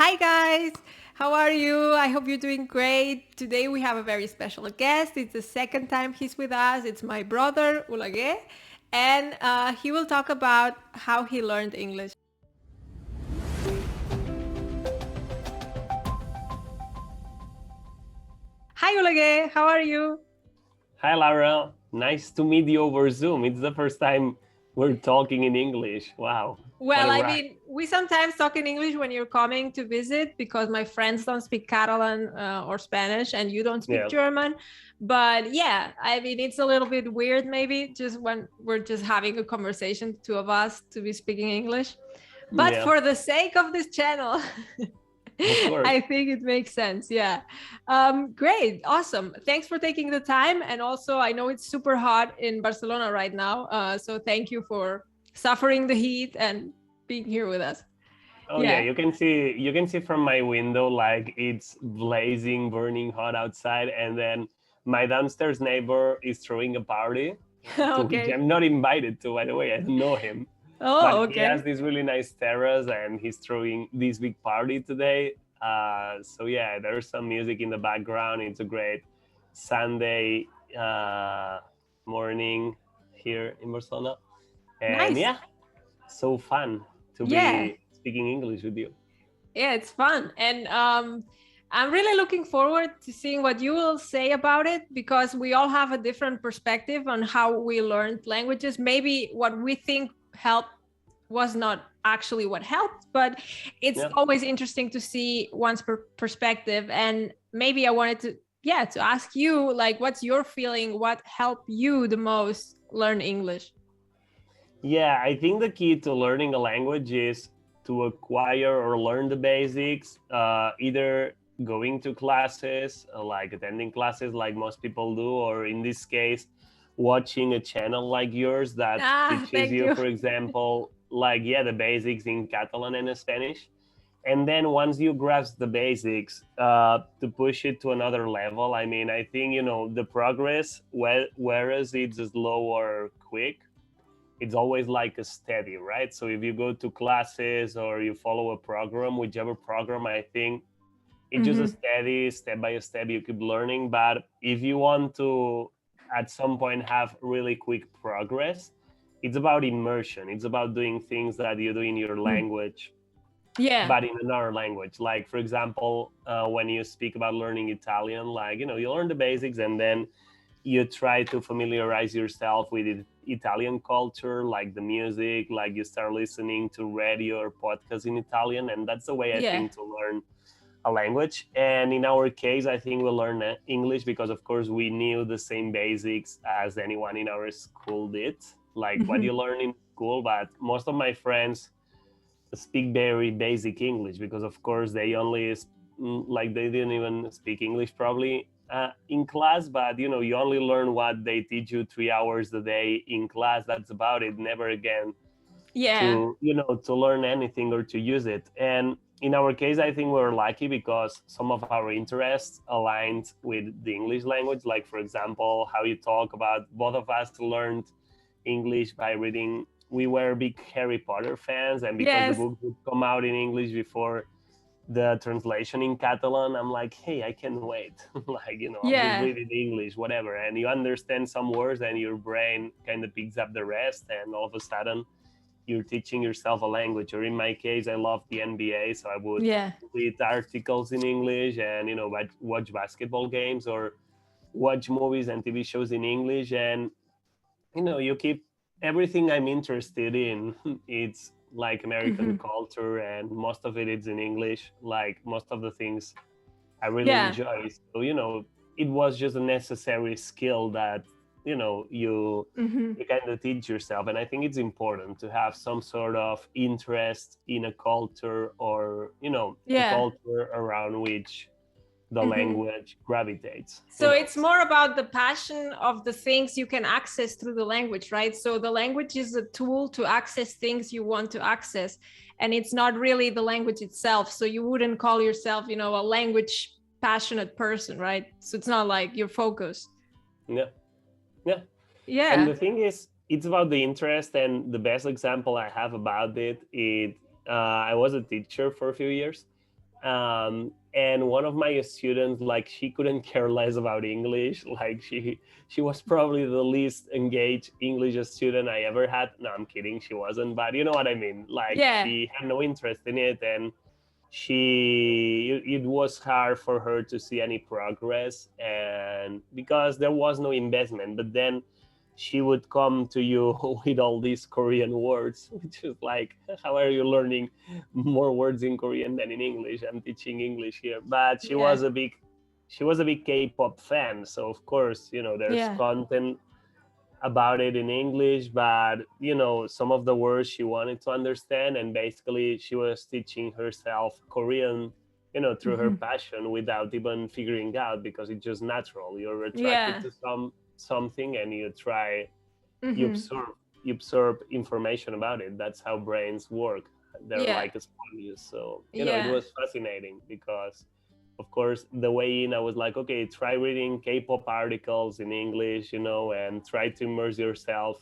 Hi guys, how are you? I hope you're doing great. Today we have a very special guest. It's the second time he's with us. It's my brother Oleguer, and he will talk about how he learned English. Hi Oleguer, how are you? Hi, Lara. Nice to meet you over Zoom. It's the first time we're talking in English. Wow, what Well, a I ride. mean, we sometimes talk in English when you're coming to visit because my friends don't speak Catalan or Spanish and you don't speak Yeah, German. But yeah, I mean, it's a little bit weird maybe just when we're just having a conversation, two of us, to be speaking English. But yeah, for the sake of this channel, of course. I think it makes sense. Yeah. Great. Awesome. Thanks for taking the time. And also, I know it's super hot in Barcelona right now. So thank you for suffering the heat and being here with us. Oh yeah, Yeah. you can see from my window like it's blazing, burning hot outside, and then my downstairs neighbor is throwing a party to which Okay. I'm not invited to. By the way, I don't know him, but Oh, he has okay. this really nice terrace, and he's throwing this big party today. So yeah, there's some music in the background. It's a great Sunday morning here in Barcelona, and Nice. yeah, so fun to Yeah. be speaking English with you. Yeah, it's fun. And I'm really looking forward to seeing what you will say about it because we all have a different perspective on how we learned languages. Maybe what we think helped was not actually what helped, but it's Yeah. always interesting to see one's perspective. And maybe I wanted to, yeah, to ask you, like, what's your feeling? What helped you the most learn English? Yeah, I think the key to learning a language is to acquire or learn the basics, either going to classes, like attending classes like most people do, or in this case, watching a channel like yours that Ah, teaches thank you, you. for example, like, yeah, the basics in Catalan and Spanish. And then once you grasp the basics, to push it to another level, I mean, I think, the progress, whereas it's slow or quick, it's always like a steady, right? So if you go to classes or you follow a program, whichever program, I think it's just a Hmm. steady step by step, you keep learning. But if you want to at some point have really quick progress, it's about immersion. It's about doing things that you do in your language Yeah. but in another language. Like, for example, when you speak about learning Italian, like, you learn the basics and then you try to familiarize yourself with Italian culture, like the music, like you start listening to radio or podcasts in Italian. And that's the way I Yeah. think to learn a language. And in our case, I think we learn English because, of course, we knew the same basics as anyone in our school did, like what you Hmm. learn in school. But most of my friends speak very basic English because, of course, they only like they didn't even speak English probably in class. But you only learn what they teach you 3 hours a day in class. That's about it. Never again Yeah. to learn anything or to use it. And in our case, I think we're lucky because some of our interests aligned with the English language. Like, for example, how you talk about, both of us learned English by reading. We were big Harry Potter fans, and because the Yes. book would come out in English before the translation in Catalan, I'm like, hey, I can't wait. Like, I'll just Yeah. read it in English, whatever. And you understand some words, and your brain kind of picks up the rest, and all of a sudden, you're teaching yourself a language. Or in my case, I love the NBA, so I would Yeah. read articles in English and watch basketball games or watch movies and TV shows in English. And you keep everything I'm interested in. It's like American Hmm. culture, and most of it is in English. Like most of the things I really Yeah. enjoy. So it was just a necessary skill that you Hmm. you kind of teach yourself. And I think it's important to have some sort of interest in a culture, or the Yeah. culture around which the Hmm. language gravitates. So it's more about the passion of the things you can access through the language, right? So the language is a tool to access things you want to access, and it's not really the language itself. So you wouldn't call yourself, a language passionate person, right? So it's not like your focus. Yeah, yeah. And Yeah. the thing is, it's about the interest. And the best example I have about I was a teacher for a few years, And one of my students, like, she couldn't care less about English. Like, she was probably the least engaged English student I ever had. No, I'm kidding, she wasn't, but you know what I mean. Like, Yeah. she had no interest in it, and it was hard for her to see any progress, and because there was no investment. But then she would come to you with all these Korean words, which is like, how are you learning more words in Korean than in English? I'm teaching English here. But Yeah. she was a big K-pop fan, so of course, there's Yeah. content about it in English, but some of the words she wanted to understand, and basically she was teaching herself Korean, through her Mhm. passion, without even figuring out, because it's just natural. You're attracted Yeah. to something, and you Hmm. absorb information about it. That's how brains work. They're Yeah. like sponges. So it Yeah. was fascinating, because of course the way in, I was like, okay, try reading K-pop articles in English, and try to immerse yourself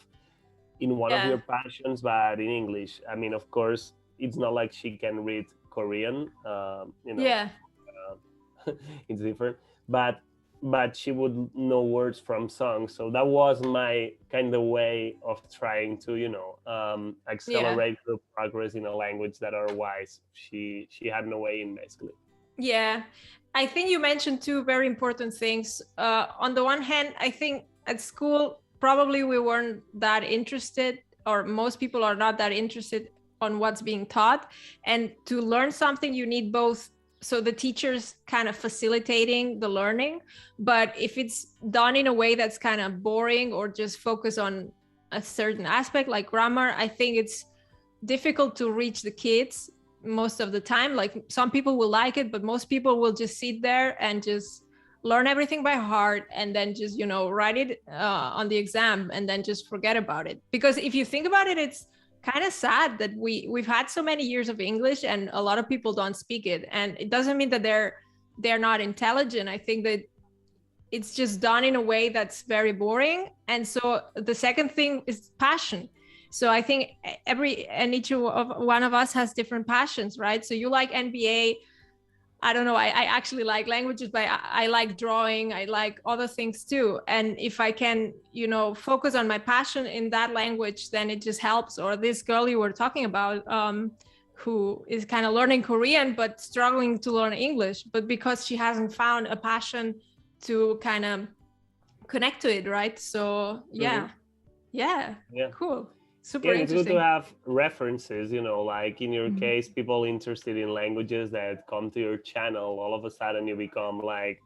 in one of Yeah. your passions, but in English. I mean, of course, it's not like she can read Korean. Yeah. It's different, but she would know words from songs. So that was my kind of way of trying to Yeah. accelerate her progress in a language that otherwise she had no way in, basically. Yeah. I think you mentioned two very important things. On the one hand, I think at school, probably we weren't that interested, or most people are not that interested on what's being taught. And to learn something, you need both. So the teacher's kind of facilitating the learning, but if it's done in a way that's kind of boring or just focus on a certain aspect like grammar, I think it's difficult to reach the kids most of the time. Like, some people will like it, but most people will just sit there and just learn everything by heart, and then just write it on the exam, and then just forget about it. Because if you think about it, it's kind of sad that we've had so many years of English and a lot of people don't speak it. And it doesn't mean that they're not intelligent. I think that it's just done in a way that's very boring. And so the second thing is passion. So I think each of one of us has different passions, right? So you like NBA. I don't know. I actually like languages, but I like drawing. I like other things too. And if I can, focus on my passion in that language, then it just helps. Or this girl you were talking about, who is kind of learning Korean, but struggling to learn English, but because she hasn't found a passion to kind of connect to it, right? So Hmm. yeah, Yeah. cool, Yeah, super and it's good to interesting. have references, like in your Mhm. case, people interested in languages that come to your channel, all of a sudden you become like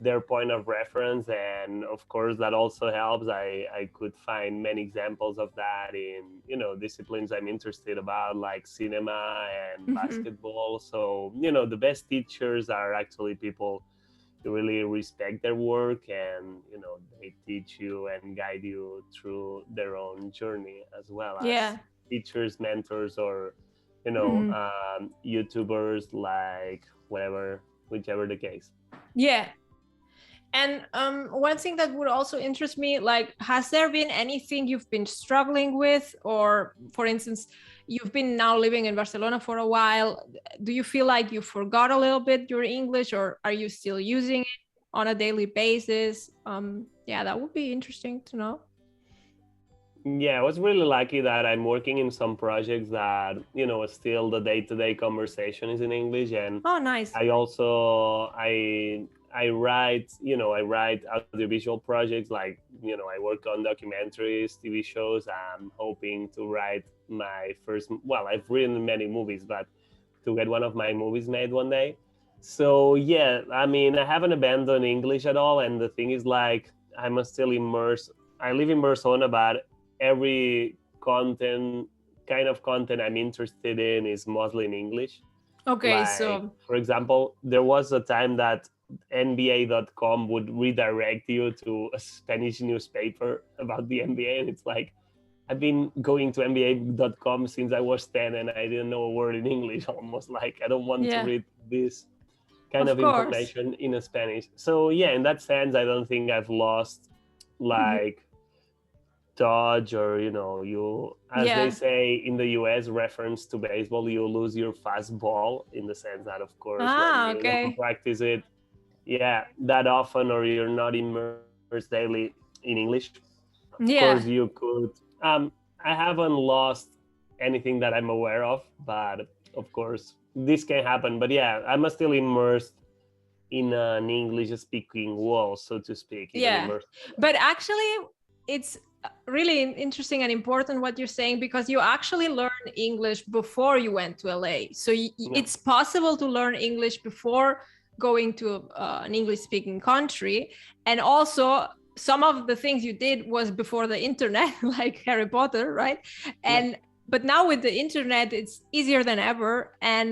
their point of reference. And of course that also helps. I could find many examples of that in disciplines I'm interested about, like cinema and Mhm. basketball. So the best teachers are actually people you really respect their work, and they teach you and guide you through their own journey, as well as Yeah. teachers, mentors, or Mhm. YouTubers, like whatever, whichever the case. Yeah. And one thing that would also interest me, like, has there been anything you've been struggling with? Or, for instance, you've been now living in Barcelona for a while. Do you feel like you forgot a little bit your English, or are you still using it on a daily basis? Yeah, that would be interesting to know. Yeah, I was really lucky that I'm working in some projects that still the day-to-day conversation is in English. And Oh, nice. I also I write I write audiovisual projects, like I work on documentaries, TV shows. I'm hoping to write my first, well, I've written many movies, but to get one of my movies made one day. So yeah, I mean, I haven't abandoned English at all. And the thing is, like, I'm still immersed. I live in Barcelona, but every content kind of content I'm interested in is mostly in English. Okay, Like, so for example, there was a time that NBA.com would redirect you to a Spanish newspaper about the NBA. And it's like, I've been going to NBA.com since I was 10, and I didn't know a word in English. Almost like, I don't want to yeah, read this kind of of course. information in Spanish. So yeah, in that sense, I don't think I've lost Mhm. like dodge, or you, as they Yeah. say in the US, reference to baseball, you lose your fastball, in the sense that, of course, when Ah, you don't okay. practice it, that often, or you're not immersed daily in English, of course Yeah. you could. I haven't lost anything that I'm aware of, but of course this can happen. But yeah, I'm still immersed in an English speaking world, so to speak, even Yeah. immersed. But actually, it's really interesting and important what you're saying, because you actually learned English before you went to LA. So Yeah. it's possible to learn English before going to an English speaking country. And also, some of the things you did was before the internet, like Harry Potter, right? And but now with the internet, it's easier than ever. And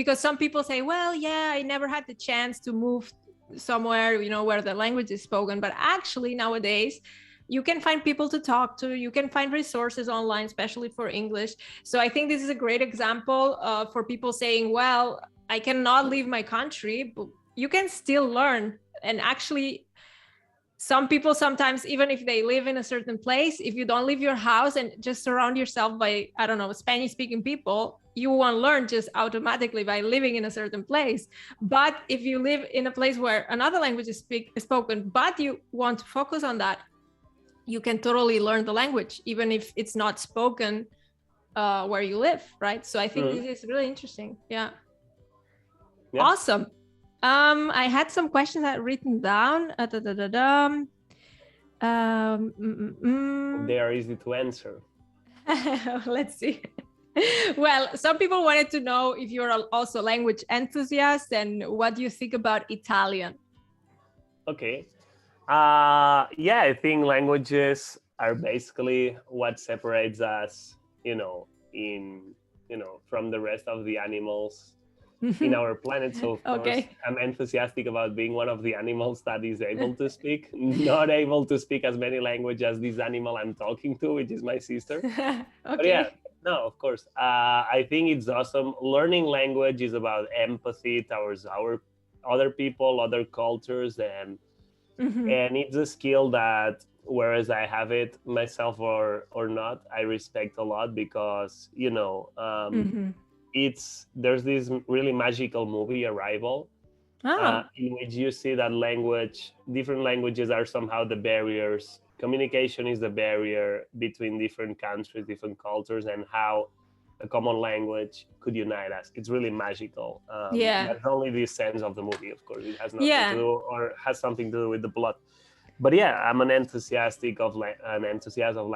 because some people say, well, yeah, I never had the chance to move somewhere, where the language is spoken. But actually nowadays, you can find people to talk to, you can find resources online, especially for English. So I think this is a great example for people saying, well, I cannot leave my country, but you can still learn. And actually, some people sometimes, even if they live in a certain place, if you don't leave your house and just surround yourself by, I don't know, Spanish speaking people, you won't learn just automatically by living in a certain place. But if you live in a place where another language is spoken, but you want to focus on that, you can totally learn the language, even if it's not spoken where you live, right? So I think this is really interesting. Yeah. Awesome. I had some questions I had written down. They are easy to answer. Let's see. Well, some people wanted to know if you're also a language enthusiast and what do you think about Italian? Okay. Yeah, I think languages are basically what separates us, from the rest of the animals in our planet. So of course, I'm enthusiastic about being one of the animals that is able to speak, not able to speak as many languages as this animal I'm talking to, which is my sister. But yeah, no, of course. I think it's awesome. Learning language is about empathy towards our other people, other cultures, and it's a skill that, whereas I have it myself or not, I respect a lot, because there's this really magical movie, Arrival, in which you see that different languages are somehow the barriers. Communication is the barrier between different countries, different cultures, and how a common language could unite us. It's really magical. That's only the sense of the movie, of course. It has nothing to do, or has something to do with the plot. But yeah, I'm an enthusiast of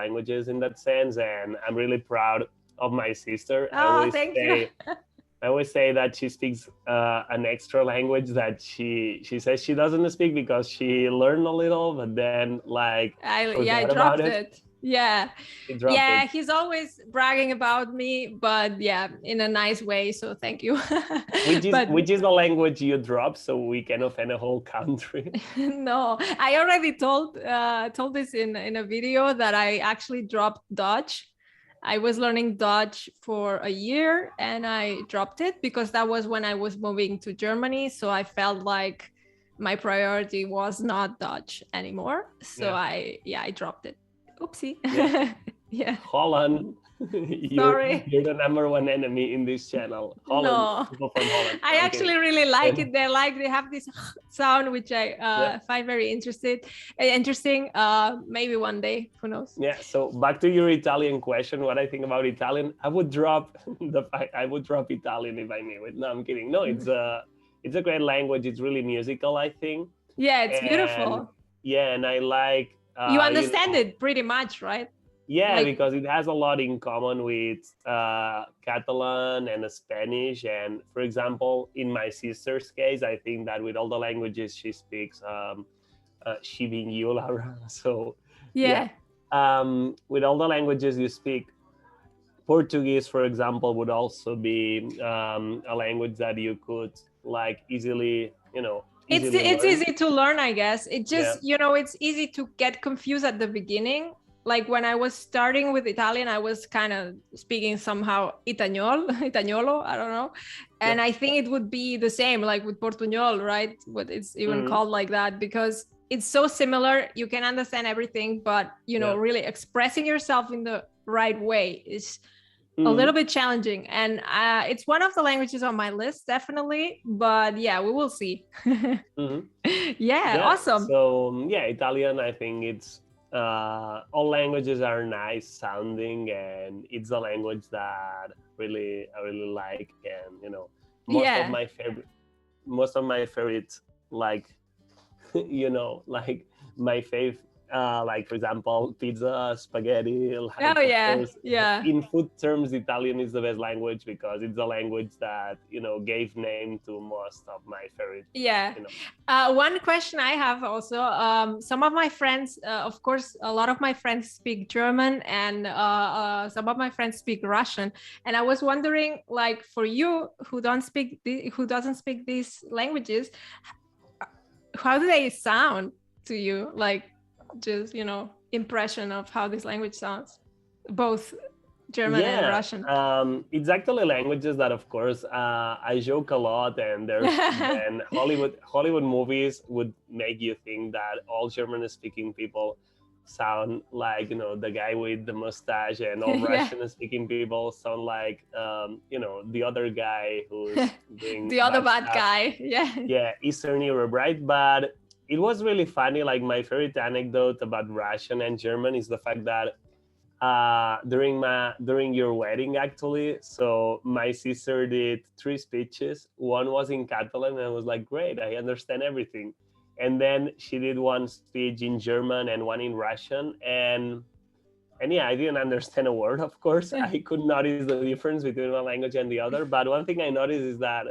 languages in that sense, and I'm really proud of my sister. Thank you. I always say that she speaks an extra language that she says she doesn't speak, because she learned a little, but then I dropped it. Yeah. He's always bragging about me, but yeah, in a nice way. So thank you. Which is the language you drop, so we can offend a whole country? No, I already told this in a video that I actually dropped Dutch. I was learning Dutch for a year and I dropped it because that was when I was moving to Germany. So I felt like my priority was not Dutch anymore. So I dropped it. Oopsie. Yeah. Holland. Sorry. You're the number one enemy in this channel. Holland. No. People from Holland. I actually really like it. They have this sound, which I find very interesting. Maybe one day, who knows? Yeah. So back to your Italian question, what I think about Italian, I would drop Italian if I knew it. No, I'm kidding. No, it's a great language. It's really musical, I think. Yeah, it's beautiful. Yeah, and I like. You understand it pretty much, right? Yeah, because it has a lot in common with Catalan and Spanish. And for example, in my sister's case, I think that with all the languages she speaks, she being you, Laura. So with all the languages you speak, Portuguese, for example, would also be a language that you could easily, it's easy to learn, I guess. It just, it's easy to get confused at the beginning. Like when I was starting with Italian, I was kind of speaking somehow Itagnolo, I don't know. And I think it would be the same like with Portuñol, right? But it's even called like that because it's so similar. You can understand everything, but really expressing yourself in the right way is a little bit challenging. And it's one of the languages on my list, definitely. But yeah, we will see. Yeah, awesome. So Italian, I think it's all languages are nice sounding, and it's a language that I really like. And most of my favorites, like like my fave, like for example, pizza, spaghetti. Like, course, in food terms, Italian is the best language because it's a language that gave name to most of my favorite. One question I have also, some of my friends, of course, a lot of my friends speak German, and some of my friends speak Russian, and I was wondering, like, for you who doesn't speak these languages, how do they sound to you? Like, just impression of how this language sounds, both German and Russian. It's actually languages that, of course, I joke a lot, and there's and Hollywood movies would make you think that all German speaking people sound like the guy with the mustache, and all Russian speaking people sound like the other guy who's doing the other bad guy. Eastern Europe, right? But it was really funny. Like, my favorite anecdote about Russian and German is the fact that during your wedding, actually, so my sister did 3 speeches. One was in Catalan, and I was like, great, I understand everything. And then she did 1 speech in German and 1 in Russian, and I didn't understand a word, of course. I could notice the difference between one language and the other. But one thing I noticed is that,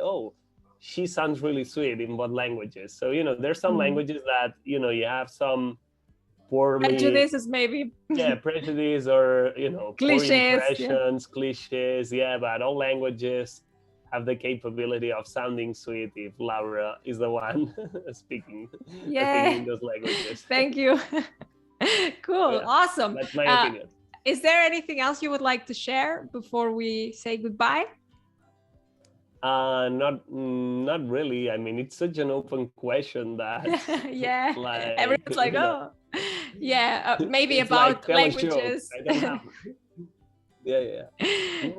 she sounds really sweet in both languages. So, there's some languages that, you have some poorly... prejudices, maybe. Prejudice, or, cliches, poor impressions, cliches. But all languages have the capability of sounding sweet if Laura is the one speaking those languages. Thank you. Cool. Awesome. That's my opinion. Is there anything else you would like to share before we say goodbye? Not really. I mean, it's such an open question that like, everyone's like, maybe about like languages. I don't know.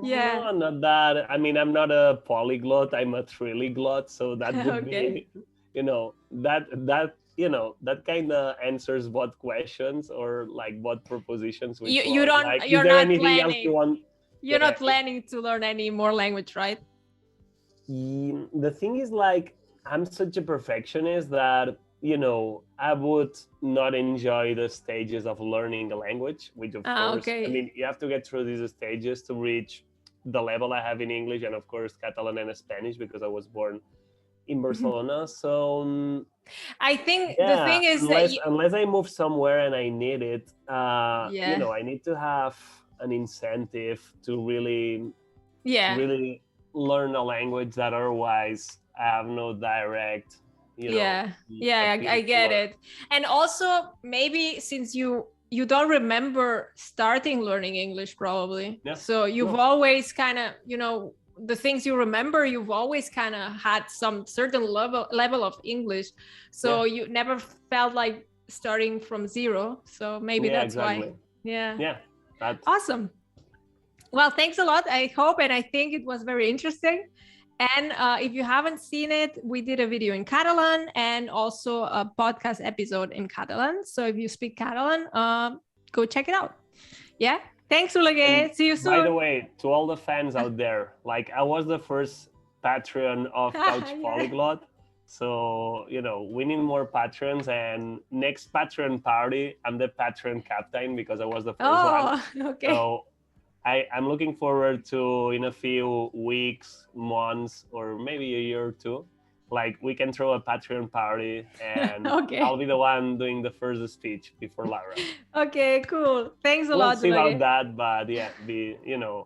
No, not that. I mean, I'm not a polyglot, I'm a trilyglot, so that would be that kind of answers both questions, or like both propositions. You're not planning to learn any more language, right? The thing is, like, I'm such a perfectionist that I would not enjoy the stages of learning a language, which of course, I mean, you have to get through these stages to reach the level I have in English, and of course Catalan and Spanish, because I was born in Barcelona. So I think the thing is unless I move somewhere and I need it, I need to have an incentive to really learn a language that otherwise I have no direct I get it. And also, maybe since you don't remember starting learning English, probably, so you've always kind of the things you remember, you've always kind of had some certain level of English, so you never felt like starting from zero. So maybe that's why. That's awesome. Well, thanks a lot. I hope and I think it was very interesting. And if you haven't seen it, we did a video in Catalan and also a podcast episode in Catalan. So if you speak Catalan, go check it out. Yeah. Thanks, Oleguer. See you soon. By the way, to all the fans out there, like, I was the first Patreon of Couch Polyglot. So, we need more patrons, and next Patreon party, I'm the Patreon captain because I was the first one. Okay. So I'm looking forward to, in a few weeks, months, or maybe a year or two, like, we can throw a Patreon party, and I'll be the one doing the first speech before Laura. Okay, cool. Thanks a lot. We'll see about that, but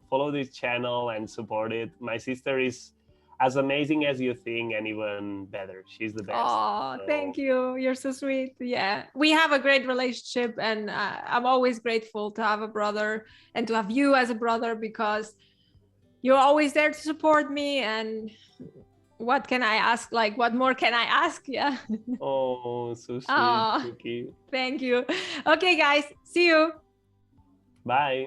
follow this channel and support it. My sister is as amazing as you think, and even better. She's the best. Oh, thank you. You're so sweet. Yeah, we have a great relationship, and I'm always grateful to have a brother and to have you as a brother, because you're always there to support me, and what can I ask? Like, what more can I ask? Yeah. Oh, so sweet. Oh, Thank you. thank you. Okay, guys, see you. Bye.